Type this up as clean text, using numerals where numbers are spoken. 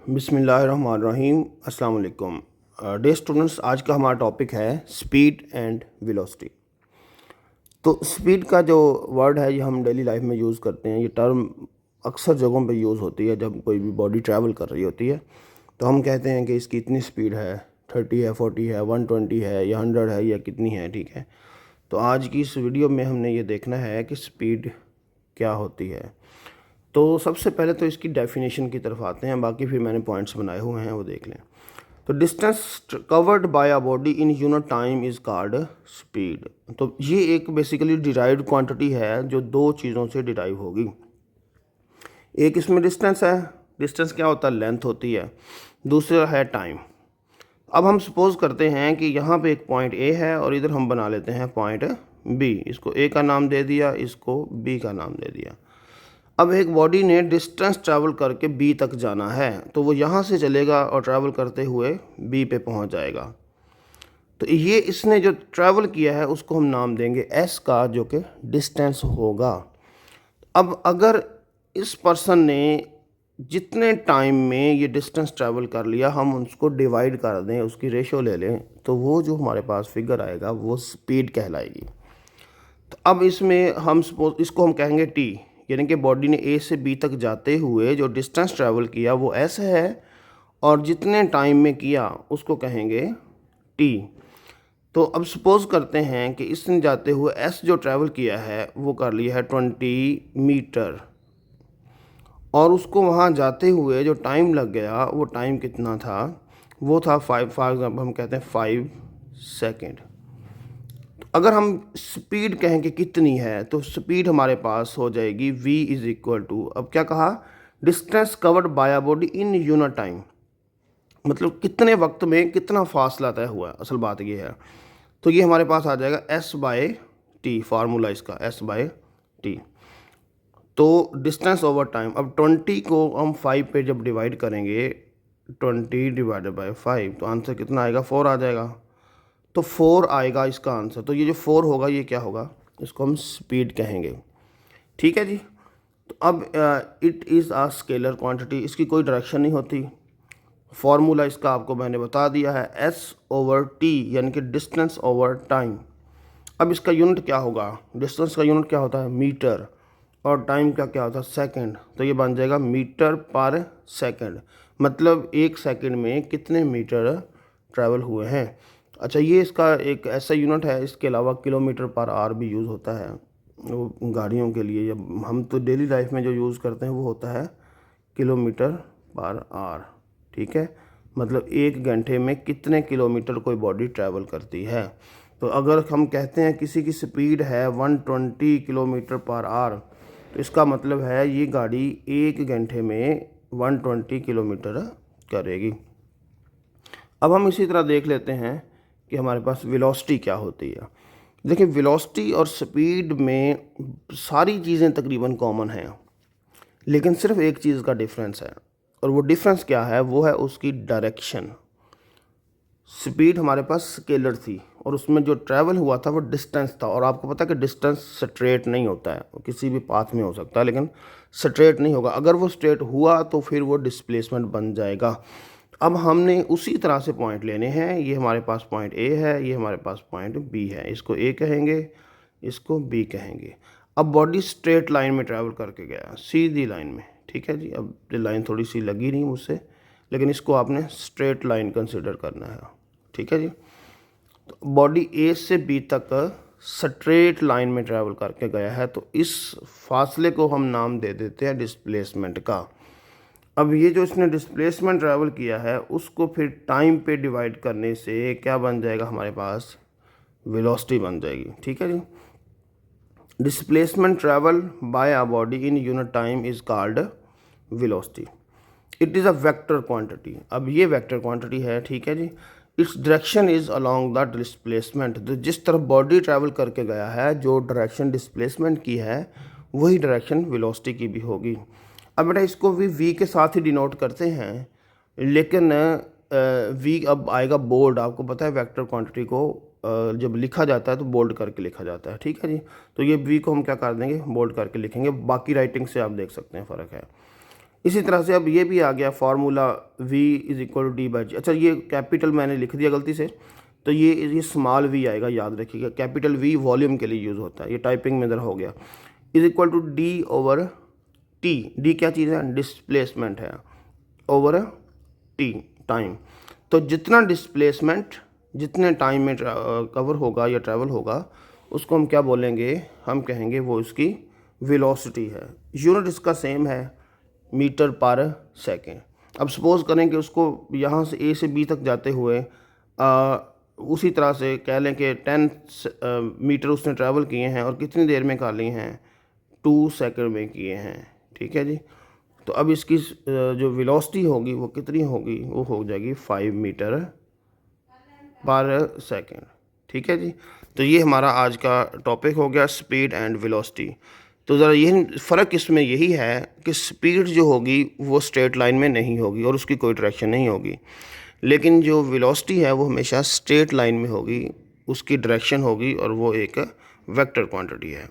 बिस्मिल्लाहिर्रहमानिर्रहीम। अस्सलाम वालेकुम। डे स्टूडेंट्स, आज का हमारा टॉपिक है स्पीड एंड वेलोसिटी। तो स्पीड का जो वर्ड है ये हम डेली लाइफ में यूज़ करते हैं। ये टर्म अक्सर जगहों पे यूज़ होती है जब कोई भी बॉडी ट्रैवल कर रही होती है तो हम कहते हैं कि इसकी इतनी स्पीड है, 30 है, 40 है, 120 है या 100 है या कितनी है। ठीक है, तो आज की इस वीडियो में हमने ये देखना है कि स्पीड क्या होती है। तो सबसे पहले तो इसकी डेफिनेशन की तरफ आते हैं, बाकी फिर मैंने पॉइंट्स बनाए हुए हैं वो देख लें। तो distance covered by a body in unit time is called speed. तो ये एक बेसिकली डिराइव्ड क्वांटिटी है जो दो चीज़ों से डिराइव होगी। एक इसमें डिस्टेंस है, डिस्टेंस क्या होता है, लेंथ होती है। दूसरा है टाइम। अब हम सपोज करते हैं कि यहाँ पे एक पॉइंट ए है और इधर हम बना लेते हैं पॉइंट बी। इसको ए का नाम दे दिया, इसको बी का नाम दे दिया। अब एक बॉडी ने डिस्टेंस ट्रैवल करके बी तक जाना है तो वो यहाँ से चलेगा और ट्रैवल करते हुए बी पे पहुँच जाएगा। तो ये इसने जो ट्रैवल किया है उसको हम नाम देंगे एस का, जो कि डिस्टेंस होगा। अब अगर इस पर्सन ने जितने टाइम में ये डिस्टेंस ट्रैवल कर लिया हम उसको डिवाइड कर दें, उसकी रेशो ले लें, तो वो जो हमारे पास फिगर आएगा वो स्पीड कहलाएगी। तो अब इसमें हम सपोज इसको हम कहेंगे टी, यानी कि बॉडी ने ए से बी तक जाते हुए जो डिस्टेंस ट्रैवल किया वो एस है और जितने टाइम में किया उसको कहेंगे टी। तो अब सपोज़ करते हैं कि इसने जाते हुए एस जो ट्रैवल किया है वो कर लिया है 20 मीटर और उसको वहाँ जाते हुए जो टाइम लग गया वो टाइम कितना था, वो था 5, फॉर एग्जाम्पल हम कहते हैं 5 सेकेंड। अगर हम स्पीड कहें कि कितनी है तो स्पीड हमारे पास हो जाएगी v इज़ इक्वल टू, अब क्या कहा, distance covered by a body in unit time, मतलब कितने वक्त में कितना फासला तय हुआ है, असल बात ये है। तो ये हमारे पास आ जाएगा s बाय टी, फार्मूला इसका s बाय टी। तो डिस्टेंस ओवर टाइम, अब 20 को हम 5 पे जब डिवाइड करेंगे, 20 डिवाइडेड बाय 5, तो आंसर कितना आएगा, 4 आ जाएगा। तो 4 आएगा इसका आंसर। तो ये जो 4 होगा ये क्या होगा, इसको हम स्पीड कहेंगे। ठीक है जी। तो अब it is a scalar quantity, इसकी कोई डायरेक्शन नहीं होती। फॉर्मूला इसका आपको मैंने बता दिया है, एस ओवर टी, यानी कि डिस्टेंस ओवर टाइम। अब इसका यूनिट क्या होगा, डिस्टेंस का यूनिट क्या होता है, मीटर, और टाइम का क्या होता है, सेकंड। तो ये बन जाएगा मीटर पर सेकंड, मतलब एक सेकंड में कितने मीटर ट्रैवल हुए हैं। अच्छा, ये इसका एक ऐसा यूनिट है, इसके अलावा किलोमीटर पर आवर भी यूज़ होता है वो गाड़ियों के लिए। जब हम तो डेली लाइफ में जो यूज़ करते हैं वो होता है किलोमीटर पर आवर। ठीक है, मतलब एक घंटे में कितने किलोमीटर कोई बॉडी ट्रैवल करती है। तो अगर हम कहते हैं किसी की स्पीड है 120 किलोमीटर पर आवर, तो इसका मतलब है ये गाड़ी एक घंटे में 120 किलोमीटर करेगी। अब हम इसी तरह देख लेते हैं कि हमारे पास वेलोसिटी क्या होती है। देखिए, वेलोसिटी और स्पीड में सारी चीज़ें तकरीबन कॉमन हैं, लेकिन सिर्फ एक चीज़ का डिफरेंस है, और वो डिफरेंस क्या है, वो है उसकी डायरेक्शन। स्पीड हमारे पास स्केलर थी और उसमें जो ट्रैवल हुआ था वो डिस्टेंस था, और आपको पता है कि डिस्टेंस स्ट्रेट नहीं होता है, वो किसी भी पाथ में हो सकता है लेकिन स्ट्रेट नहीं होगा। अगर वो स्ट्रेट हुआ तो फिर वो डिस्प्लेसमेंट बन जाएगा। अब हमने उसी तरह से पॉइंट लेने हैं, ये हमारे पास पॉइंट ए है, ये हमारे पास पॉइंट बी है, इसको ए कहेंगे, इसको बी कहेंगे। अब बॉडी स्ट्रेट लाइन में ट्रैवल करके गया, सीधी लाइन में। ठीक है जी, अब ये लाइन थोड़ी सी लगी नहीं मुझसे, लेकिन इसको आपने स्ट्रेट लाइन कंसिडर करना है। ठीक है जी। तो बॉडी ए से बी तक स्ट्रेट लाइन में ट्रैवल करके गया है, तो इस फासले को हम नाम दे देते हैं डिस्प्लेसमेंट का। अब ये जो इसने डिस्प्लेसमेंट ट्रैवल किया है उसको फिर टाइम पे डिवाइड करने से क्या बन जाएगा, हमारे पास वेलोसिटी बन जाएगी। ठीक है जी। Displacement travel by a body in unit time is called velocity. It is a vector quantity. अब ये वेक्टर क्वांटिटी है, ठीक है जी। Its direction is along the displacement, तो जिस तरफ बॉडी ट्रैवल करके गया है, जो डायरेक्शन डिस्प्लेसमेंट की है वही डायरेक्शन वेलोसिटी की भी होगी। अब बेटा इसको भी वी के साथ ही डिनोट करते हैं, लेकिन वी अब आएगा बोल्ड। आपको पता है वेक्टर क्वांटिटी को जब लिखा जाता है तो बोल्ड करके लिखा जाता है। ठीक है जी। तो ये वी को हम क्या कर देंगे, बोल्ड करके लिखेंगे। बाकी राइटिंग से आप देख सकते हैं फ़र्क है। इसी तरह से अब ये भी आ गया formula v is equal to D by G. अच्छा, ये कैपिटल मैंने लिख दिया गलती से, तो ये स्मॉल v आएगा, याद रखिएगा। कैपिटल v वॉल्यूम के लिए यूज़ होता है, ये टाइपिंग में ज़रा हो गया। Is equal to D over T. D क्या चीज़ है? डिस्प्लेसमेंट है, ओवर टी टाइम। तो जितना डिस्प्लेसमेंट जितने टाइम में कवर होगा या ट्रैवल होगा, उसको हम क्या बोलेंगे? हम कहेंगे वो उसकी वेलोसिटी है। यूनिट इसका सेम है, मीटर पर सेकेंड। अब सपोज़ करें कि उसको यहाँ से ए से बी तक जाते हुए उसी तरह से कह लें कि 10 मीटर उसने ट्रैवल किए हैं और कितनी देर में कर लिए हैं? 2 सेकंड में किए हैं। ठीक है जी। तो अब इसकी जो वेलोसिटी होगी वो कितनी होगी? वो हो जाएगी 5 मीटर पर सेकेंड। ठीक है जी। तो ये हमारा आज का टॉपिक हो गया, स्पीड एंड वेलोसिटी। तो ज़रा यही फ़र्क इसमें यही है कि स्पीड जो होगी वो स्ट्रेट लाइन में नहीं होगी और उसकी कोई डायरेक्शन नहीं होगी, लेकिन जो वेलोसिटी है वो हमेशा स्ट्रेट लाइन में होगी, उसकी डायरेक्शन होगी और वो एक वेक्टर क्वांटिटी है।